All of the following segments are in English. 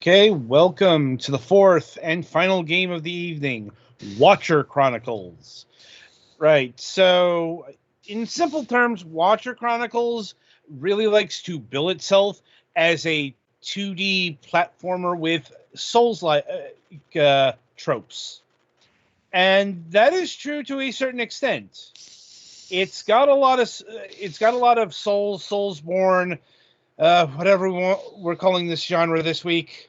Okay, welcome to the fourth and final game of the evening, Watcher Chronicles. Right, so in simple terms, Watcher Chronicles really likes to bill itself as a 2D platformer with Souls-like tropes. And that is true to a certain extent. It's got a lot of Soulsborne, whatever we're calling this genre this week,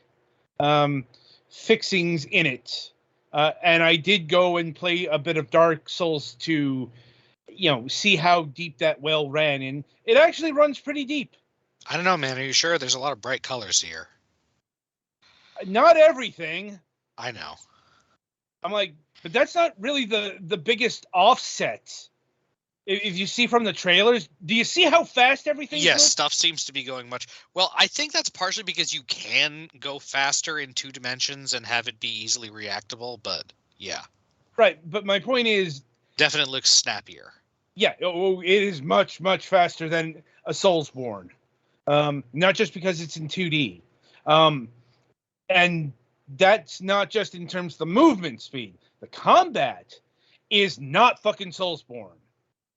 fixings in it. And I did go and play a bit of Dark Souls to, see how deep that well ran. And it actually runs pretty deep. I don't know, man. Are you sure? There's a lot of bright colors here. Not everything. I know. I'm like, but that's not really the biggest offset. If you see from the trailers, do you see how fast everything? Yes, stuff seems to be going much. Well, I think that's partially because you can go faster in 2 dimensions and have it be easily reactable, but yeah. Right, but my point is... Definitely looks snappier. Yeah, it is much, much faster than a Soulsborne. Not just because it's in 2D. And that's not just in terms of the movement speed. The combat is not fucking Soulsborne.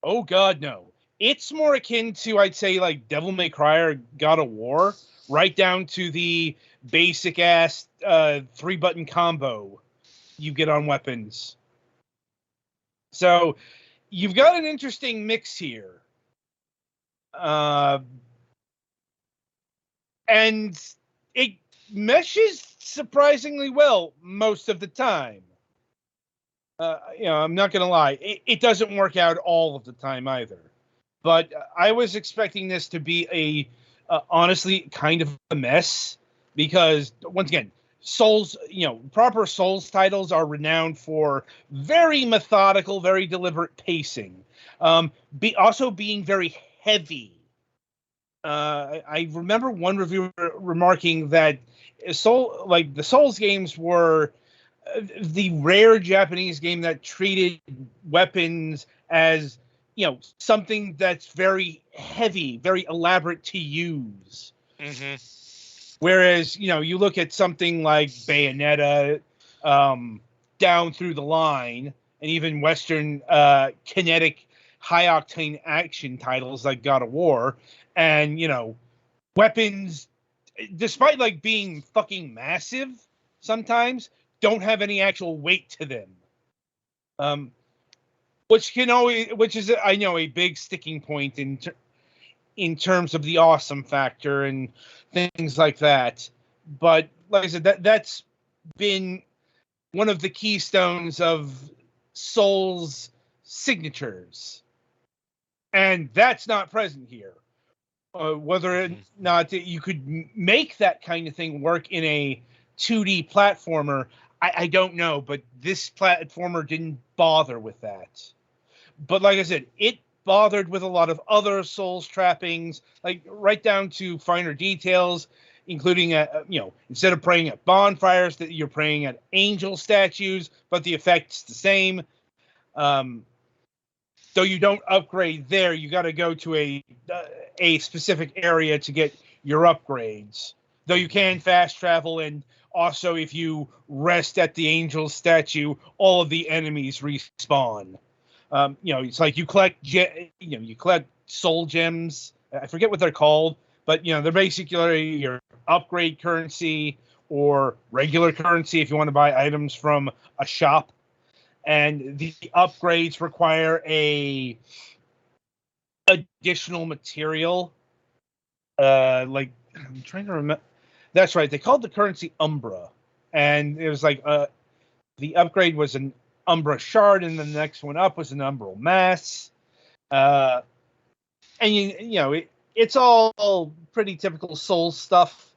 Oh, God, no. It's more akin to, I'd say, like Devil May Cry or God of War, right down to the basic-ass 3-button combo you get on weapons. So, you've got an interesting mix here. And it meshes surprisingly well most of the time. I'm not going to lie. It doesn't work out all of the time either. But I was expecting this to be honestly, kind of a mess. Because, once again, Souls, proper Souls titles are renowned for very methodical, very deliberate pacing. Also being very heavy. I remember one reviewer remarking that the Souls games were the rare Japanese game that treated weapons as, something that's very heavy, very elaborate to use. Mm-hmm. Whereas, you look at something like Bayonetta, down through the line, and even Western kinetic, high-octane action titles like God of War, and, weapons, despite, being fucking massive sometimes, don't have any actual weight to them. Which is, I know, a big sticking point in terms of the awesome factor and things like that. But like I said, that's been one of the keystones of Souls signatures. And that's not present here. Whether or not you could make that kind of thing work in a 2D platformer, I don't know, but this platformer didn't bother with that. But like I said, it bothered with a lot of other Souls trappings, like right down to finer details, including, instead of praying at bonfires, that you're praying at angel statues, but the effect's the same. Though you don't upgrade there, you got to go to a specific area to get your upgrades. Though you can fast travel, and also if you rest at the angel statue, all of the enemies respawn. It's like you collect soul gems. I forget what they're called, but they're basically your upgrade currency or regular currency if you want to buy items from a shop. And the upgrades require a additional material. I'm trying to remember. That's right. They called the currency Umbra, and it was like the upgrade was an Umbra shard, and the next one up was an Umbral mass. And it's all pretty typical Souls stuff.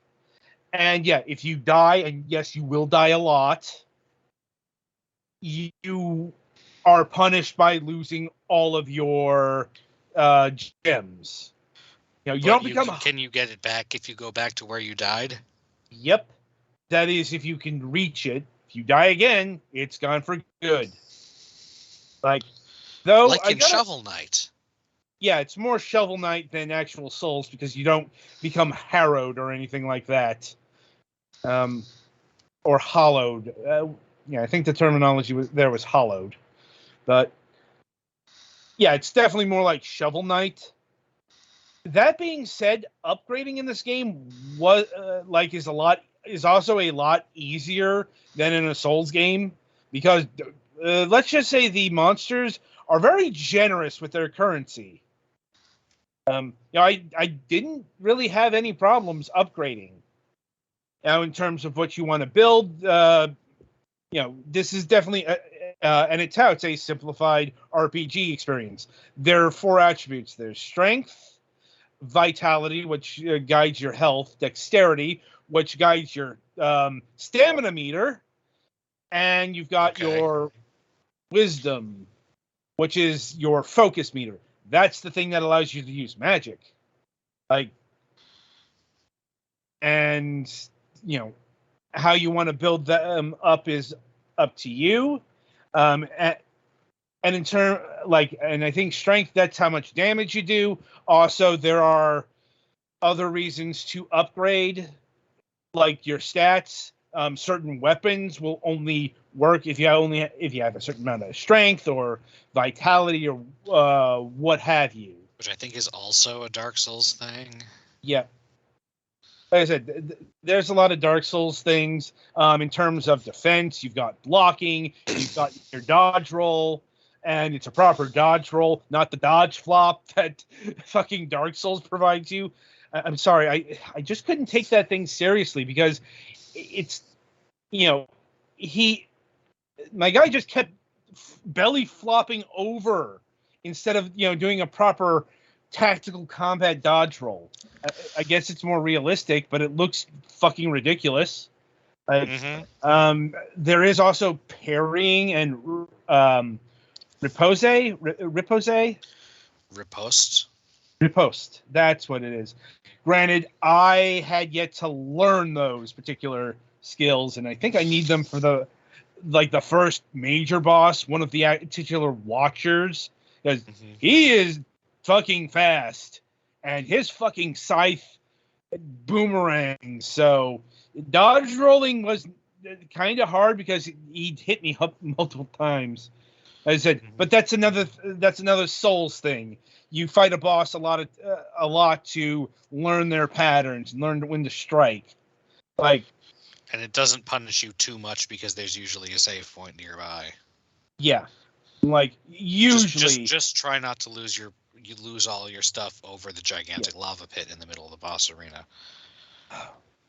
And yeah, if you die, and yes, you will die a lot, you are punished by losing all of your gems. You don't become. Can you get it back if you go back to where you died? Yep, that is if you can reach it. If you die again, it's gone for good. Like in Shovel Knight. Yeah, it's more Shovel Knight than actual Souls because you don't become harrowed or anything like that. or hollowed. Yeah, I think the terminology was hollowed, but yeah, it's definitely more like Shovel Knight. That being said, upgrading in this game is also a lot easier than in a Souls game because let's just say the monsters are very generous with their currency. I didn't really have any problems upgrading. Now, in terms of what you want to build, this is definitely and it touts a simplified RPG experience. There are 4 attributes. There's strength, vitality, which guides your health, dexterity, which guides your stamina meter, and you've got your wisdom, which is your focus meter. That's the thing that allows you to use magic. And how you want to build them up is up to you. And in turn, and I think strength, that's how much damage you do. Also, there are other reasons to upgrade, like your stats. Certain weapons will only work if you have a certain amount of strength or vitality or what have you. Which I think is also a Dark Souls thing. Yeah. Like I said, there's a lot of Dark Souls things. In terms of defense, you've got blocking, you've got your dodge roll, and it's a proper dodge roll, not the dodge flop that fucking Dark Souls provides you. I'm sorry, I just couldn't take that thing seriously because it's, my guy just kept belly flopping over instead of, doing a proper tactical combat dodge roll. I guess it's more realistic, but it looks fucking ridiculous. There is also parrying and riposte. Riposte. That's what it is. Granted, I had yet to learn those particular skills, and I think I need them for the first major boss, one of the titular Watchers, because he is fucking fast, and his fucking scythe boomerang. So dodge rolling was kind of hard because he'd hit me up multiple times. As I said, but that's another Souls thing. You fight a boss a lot to learn their patterns and learn when to strike. And it doesn't punish you too much because there's usually a save point nearby. Yeah, usually just try not to lose all your stuff over the gigantic lava pit in the middle of the boss arena.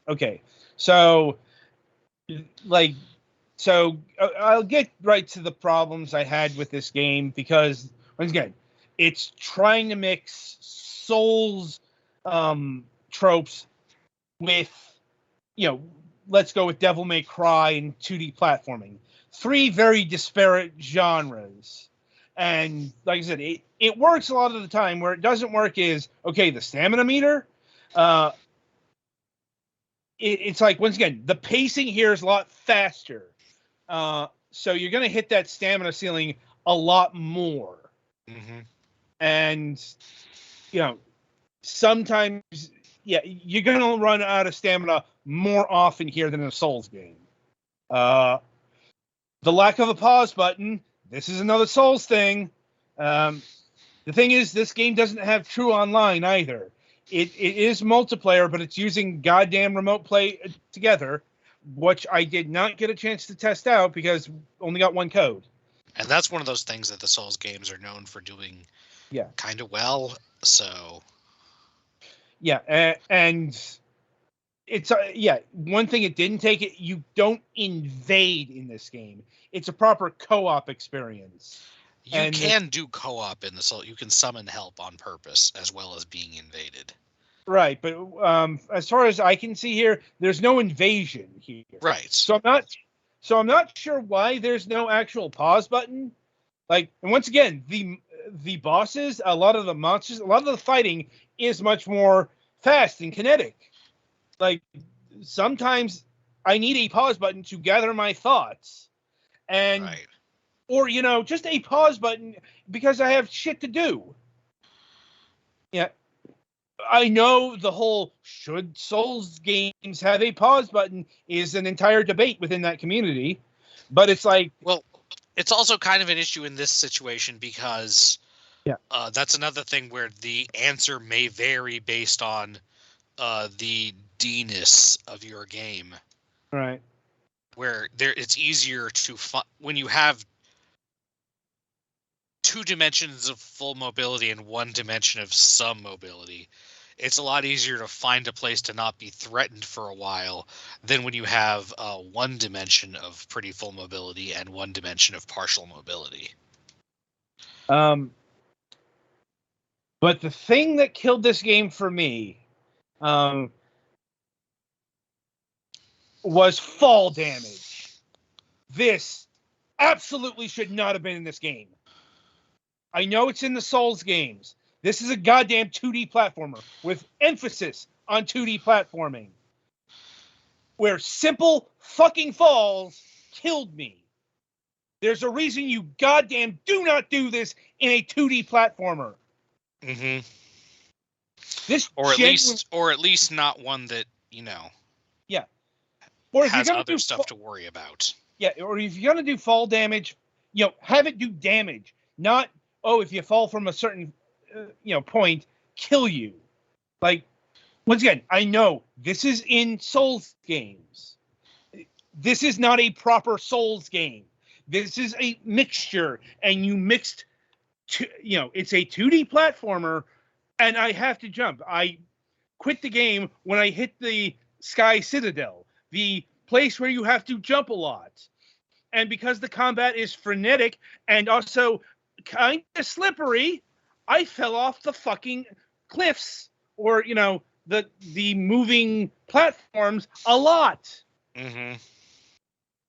Okay, so I'll get right to the problems I had with this game because once again, it's trying to mix Souls tropes with, let's go with Devil May Cry and 2D platforming. 3 very disparate genres. And like I said, it works a lot of the time. Where it doesn't work is, okay, the stamina meter. It's like, once again, the pacing here is a lot faster. So you're going to hit that stamina ceiling a lot more. And, sometimes, you're going to run out of stamina more often here than in a Souls game. The lack of a pause button, this is another Souls thing. The thing is, this game doesn't have true online either. It is multiplayer, but it's using goddamn remote play together, which I did not get a chance to test out because only got one code. And that's one of those things that the Souls games are known for doing kind of well, so... Yeah, and it's one thing it didn't take, you don't invade in this game. It's a proper co-op experience. You can do co-op in the Soul. You can summon help on purpose as well as being invaded. Right, but as far as I can see here, there's no invasion here. Right. So I'm not sure why there's no actual pause button. And once again, the bosses, a lot of the monsters, a lot of the fighting is much more fast and kinetic. Sometimes I need a pause button to gather my thoughts. And right. Or, just a pause button because I have shit to do. Yeah. I know the whole should Souls games have a pause button is an entire debate within that community, but it's like, Well, it's also kind of an issue in this situation because that's another thing where the answer may vary based on the D-ness of your game. right. Where it's easier to when you have 2 dimensions of full mobility and 1 dimension of some mobility. It's a lot easier to find a place to not be threatened for a while than when you have 1 dimension of pretty full mobility and 1 dimension of partial mobility. But the thing that killed this game for me was fall damage. This absolutely should not have been in this game. I know it's in the Souls games. This is a goddamn 2D platformer with emphasis on 2D platforming, where simple fucking falls killed me. There's a reason you goddamn do not do this in a 2D platformer. Mm-hmm. This or at least not one that, yeah, or if has you're gonna other stuff to worry about. Yeah, or if you're gonna do fall damage, have it do damage, not if you fall from a certain point, kill you. Like, once again, I know this is in Souls games. This is not a proper Souls game. This is a mixture, and you mixed. It's a 2D platformer, and I have to jump. I quit the game when I hit the Sky Citadel, the place where you have to jump a lot. And because the combat is frenetic and also kind of slippery, I fell off the fucking cliffs or, the moving platforms a lot. Mm-hmm.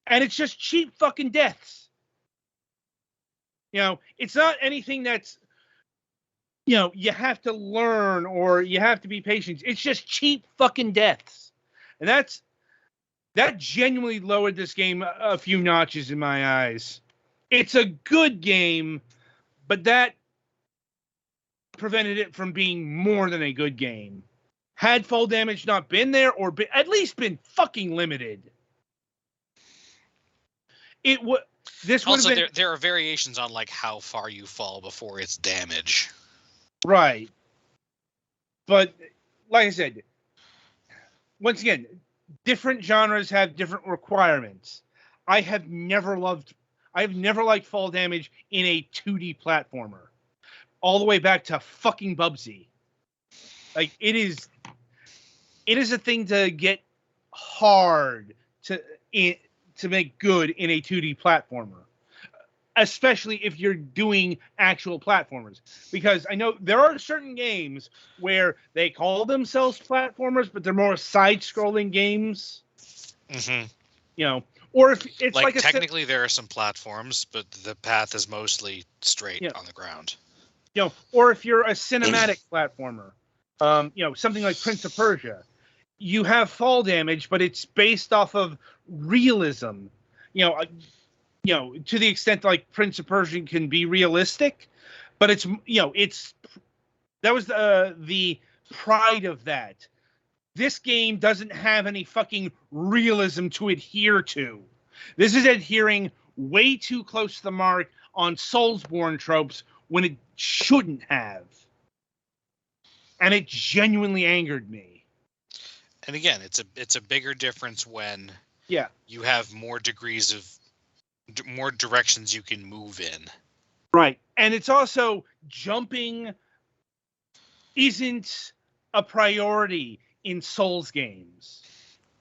And it's just cheap fucking deaths. It's not anything that's, you have to learn or you have to be patient. It's just cheap fucking deaths. And that genuinely lowered this game a few notches in my eyes. It's a good game, but that prevented it from being more than a good game. Had fall damage not been there, or at least been fucking limited, it would. This would also have been. There are variations on like how far you fall before it's damage. Right. But like I said, once again, different genres have different requirements. I have never liked fall damage in a 2D platformer. All the way back to fucking Bubsy. Like, it is a thing to get hard to make good in a 2D platformer. Especially if you're doing actual platformers. Because I know there are certain games where they call themselves platformers, but they're more side-scrolling games. Mm-hmm. Or if it's like technically there are some platforms, but the path is mostly straight on the ground. Or if you're a cinematic platformer, something like Prince of Persia, you have fall damage, but it's based off of realism. To the extent like Prince of Persia can be realistic, but it's that was the pride of that. This game doesn't have any fucking realism to adhere to. This is adhering way too close to the mark on Soulsborne tropes when it shouldn't have. And it genuinely angered me. And again, it's a bigger difference when you have more degrees of more directions you can move in. Right. And it's also jumping isn't a priority in Souls games.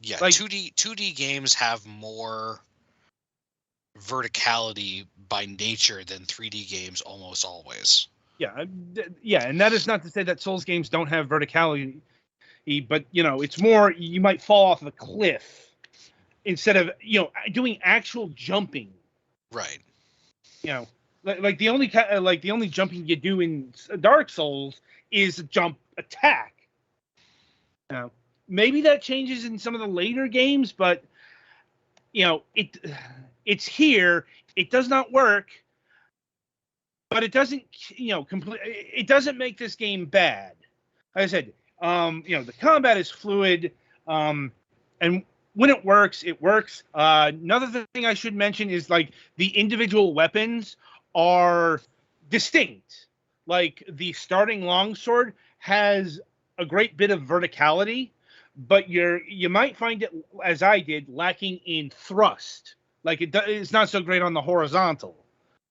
Yeah, like 2D games have more verticality by nature than 3D games almost always. Yeah, and that is not to say that Souls games don't have verticality, but it's more you might fall off of a cliff instead of doing actual jumping. Right. Like the only jumping you do in Dark Souls is a jump attack. Maybe that changes in some of the later games, but it's here. It does not work, but it doesn't it doesn't make this game bad. like I said, the combat is fluid, and when it works, it works. Another thing I should mention is like the individual weapons are distinct. Like the starting longsword has a great bit of verticality, but you might find it, as I did, lacking in thrust. Like it's not so great on the horizontal.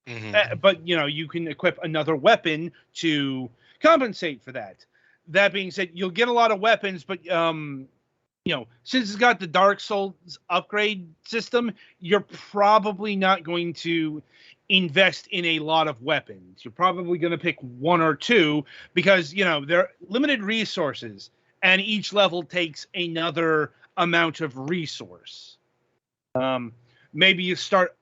Mm-hmm. But you can equip another weapon to compensate for that. That being said, you'll get a lot of weapons, but since it's got the Dark Souls upgrade system, you're probably not going to invest in a lot of weapons. You're probably going to pick one or two because, they're limited resources and each level takes another amount of resource. Maybe you start,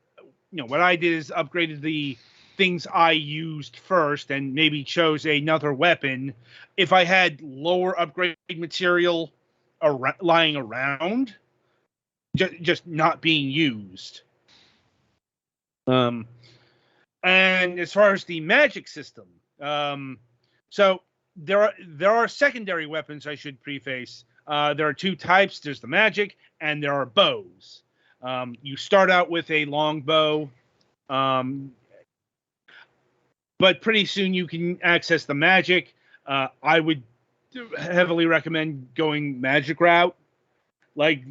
what I did is upgraded the things I used first and maybe chose another weapon. If I had lower upgrade material lying around, just not being used. And as far as the magic system, so there are secondary weapons I should preface. There are two types. There's the magic, and there are bows. You start out with a long bow, but pretty soon you can access the magic. I would heavily recommend going magic route. Like,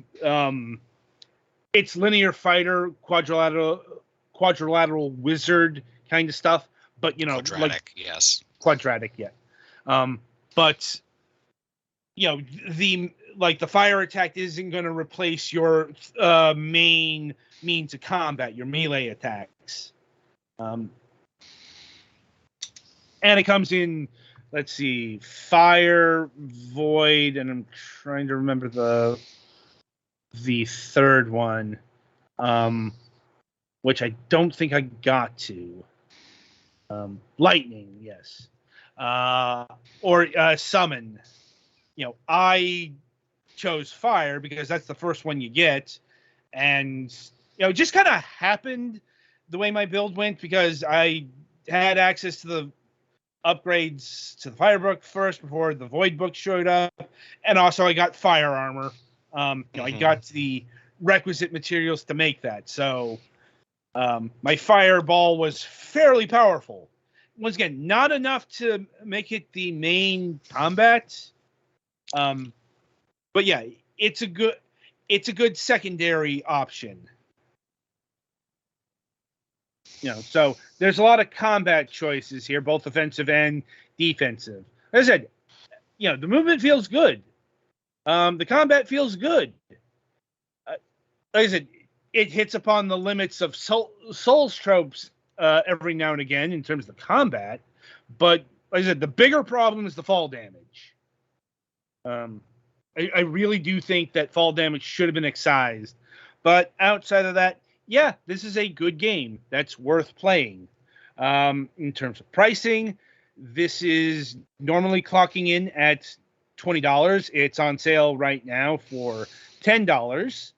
it's linear fighter, quadrilateral wizard kind of stuff, but quadratic, yes, quadratic, yeah. But the fire attack isn't going to replace your main means of combat, your melee attacks. And it comes in, let's see, fire, void, and I'm trying to remember the third one, which I don't think I got to. Lightning, yes. Or summon. I chose fire because that's the first one you get. And, it just kind of happened the way my build went because I had access to the upgrades to the fire book first before the void book showed up. And also I got fire armor. I got the requisite materials to make that. So my fireball was fairly powerful. Once again, not enough to make it the main combat. But yeah, it's a good secondary option. So there's a lot of combat choices here, both offensive and defensive. As I said, the movement feels good. The combat feels good. Like I said, it hits upon the limits of Souls tropes every now and again in terms of the combat. But like I said, the bigger problem is the fall damage. I really do think that fall damage should have been excised. But outside of that, yeah, this is a good game that's worth playing. In terms of pricing, this is normally clocking in at $20. It's on sale right now for $10.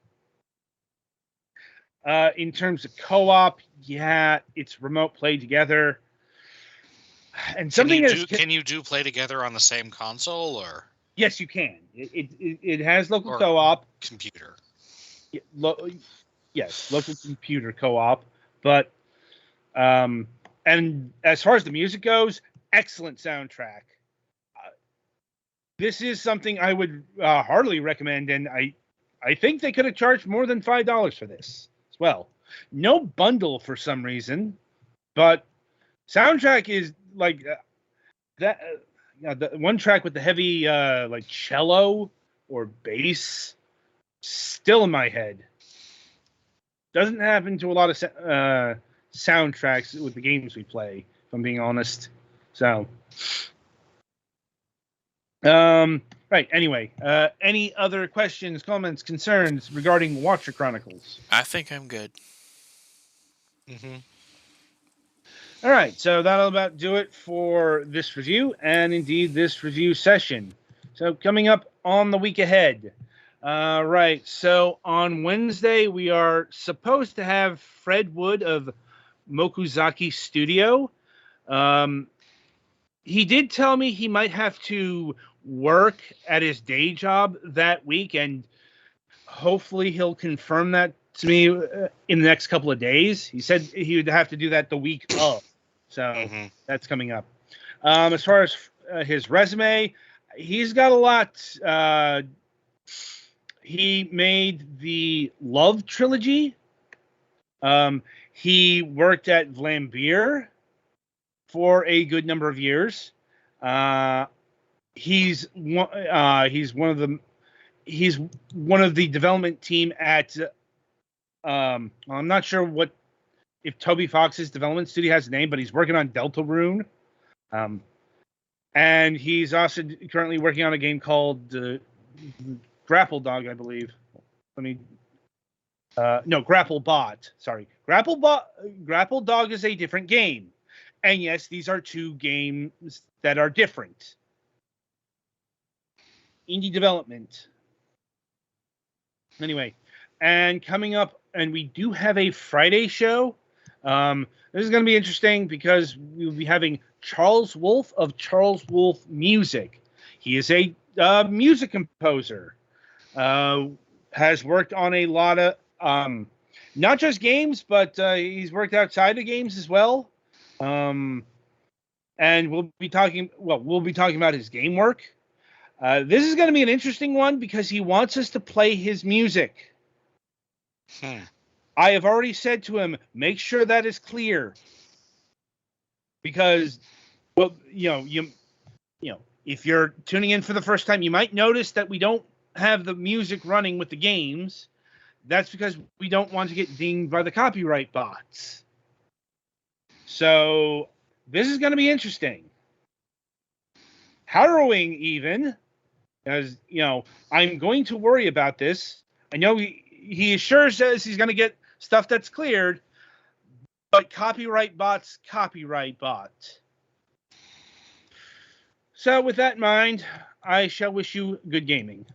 In terms of co-op, yeah, it's remote play together. And something can you do play together on the same console or? Yes, you can. It has local co-op. Computer. Yes, local computer co-op. But and as far as the music goes, excellent soundtrack. This is something I would heartily recommend, and I think they could have charged more than $5 for this as well. No bundle for some reason, but soundtrack is like that. The one track with the heavy like cello or bass still in my head. Doesn't happen to a lot of soundtracks with the games we play, if I'm being honest. So, right. Anyway, any other questions, comments, concerns regarding Watcher Chronicles? I think I'm good. Mm-hmm. All right, so that'll about do it for this review, and indeed this review session. So coming up on the week ahead. Right, so on Wednesday, we are supposed to have Fred Wood of Mokuzaki Studio. He did tell me he might have to work at his day job that week, and hopefully he'll confirm that to me in the next couple of days. He said he would have to do that the week of, so that's coming up. As far as his resume, he's got a lot. He made the Love trilogy. He worked at Vlambeer for a good number of years. He's one of the development team at. I'm not sure if Toby Fox's development studio has a name, but he's working on Deltarune. And he's also currently working on a game called Grapple Dog, I believe. Grapple Bot. Sorry. Grapple Dog is a different game. And yes, these are two games that are different. Indie development. Anyway, and coming up, and we do have a Friday show. This is going to be interesting because we'll be having Charles Wolf of Charles Wolf Music. He is a music composer. Has worked on a lot of not just games, but he's worked outside of games as well. And we'll be talking about his game work. This is going to be an interesting one because he wants us to play his music. I have already said to him, make sure that is clear. Because, if you're tuning in for the first time, you might notice that we don't have the music running with the games. That's because we don't want to get dinged by the copyright bots. So this is going to be interesting. Harrowing even, as I'm going to worry about this. I know he sure says he's going to get stuff that's cleared, but copyright bots. So with that in mind, I shall wish you good gaming.